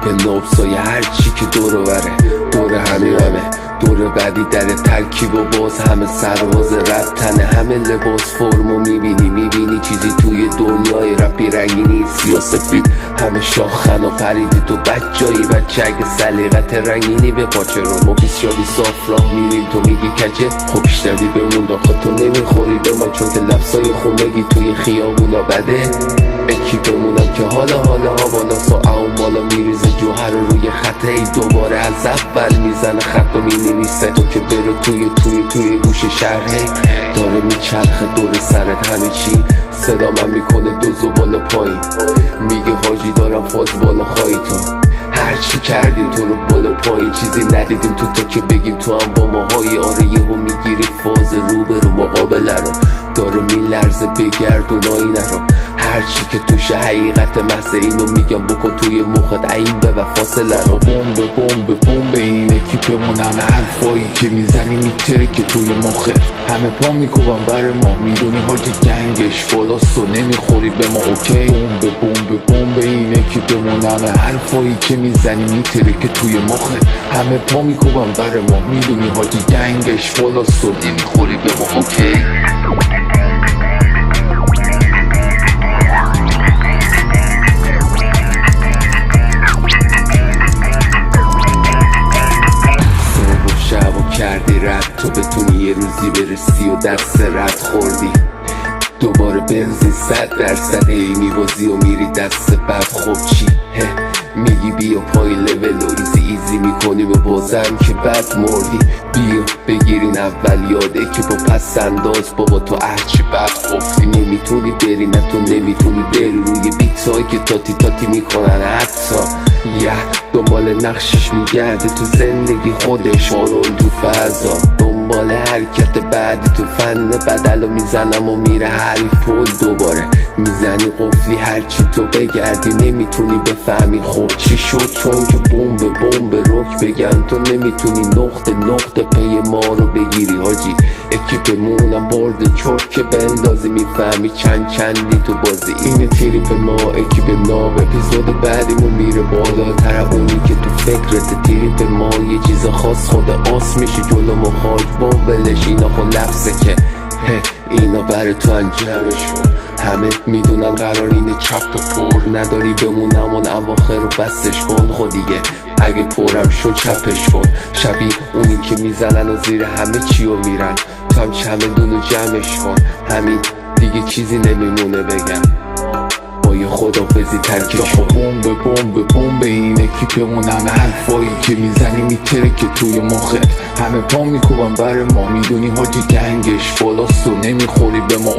به نبسای هر چی که دور بره، دور همه دور بعدی در ترکیب و باز همه سرباز رب تنه، همه لباس فرمو میبینی چیزی توی دنیای رپی رنگی نیست یا سفید، همه شاخن و پریدی تو بچایی بچه اگه سلیقت رنگینی به پاچه رو ما 20 شادی صاف راه میریم تو میگی کچه، خب بیشتری بمون داخل تو نمیخوری به من چون که لفظای خونگی توی خیابونا بده، اکی بمونم که حالا هواناس و اعمالا میریزه جوهر رو روی خطه ای دوباره از اول میزنه خط و مینویسه تو که بره توی گوش شهره داره میچرخه دور سرت همه چی صدا من میکنه دوزو بالا پایین میگه حاجی دارم فاز بالا خواهی تو هرچی کردیم تو رو بالا پایین چیزی ندیدیم تو که بگیم تو هم با ماهایی آره یهو میگیری فاز رو مقابله رو داره میلرزه بگردون آینه رو هرچی که توش حقیقت محض اینو میگم بکن توی مخت عین به فاصله رو بمب اینه که بمونم حرفایی که میزنی میتره که توی مخت همه پا میکوبم بر ما میدونی حاجی جنگش فلاست و نمیخوری به ما اوکی بمب اینه که بمونم حرفایی که میزنی میتره که توی مخت همه پا میکوبم بر ما میدونی حاجی جنگش فلاست و نمیخوری به ما اوکی کردی رد تو بتونی یه روزی برسی و دست رد خوردی دوباره بنزین 100% ای میبازی و میری دست بد خب چی میگی بیا پایین لول و ایزی میکنیم و بازم که بد مردی بیا بگیرین اول یاده که با پس انداز بابا تو هرچی بد خفتی نمیتونی بری نه تو نمیتونی بری روی بیتایی که تاتی میکنن حتی دنبال نقشش میگرده تو زندگی خودش مارون تو فضا دنبال حرکت بعدی تو فن بدلو میزنم و میره حریف پول دوباره میزنی قفلی هرچی تو بگردی نمیتونی بفهمی خب چی شد چون که بمب رک بگن تو نمیتونی نقطه پی ما رو بگیری حاجی اکی بمونم برد چرک که بندازی میفهمی چندی تو بازی اینه تریپ ما اکی به نام اپیزود بعدیمون میره بالاتر اونی که تو فکرت تریپ ما یه چیز خاص خود آس میشه جلو مخاج با ولش اینا خود لفظه که اینا برای تو انجامش همه میدونن قرار اینه چپ و پر نداری بمونم اون اواخر رو بستش کن خود دیگه اگه پرم شد چپش کن شبیه اونی که میزنن و زیر همه چی رو میرن تو هم چمدون رو جمعش کن همین دیگه چیزی نمیمونه بگم با یه خدافزی ترکش کن بمب اینه که بمونم حرفایی که میزنی میتره که توی مخت همه پا میکوبم بر ما میدونی حاجی گنگش فلاست و نمیخوری به ما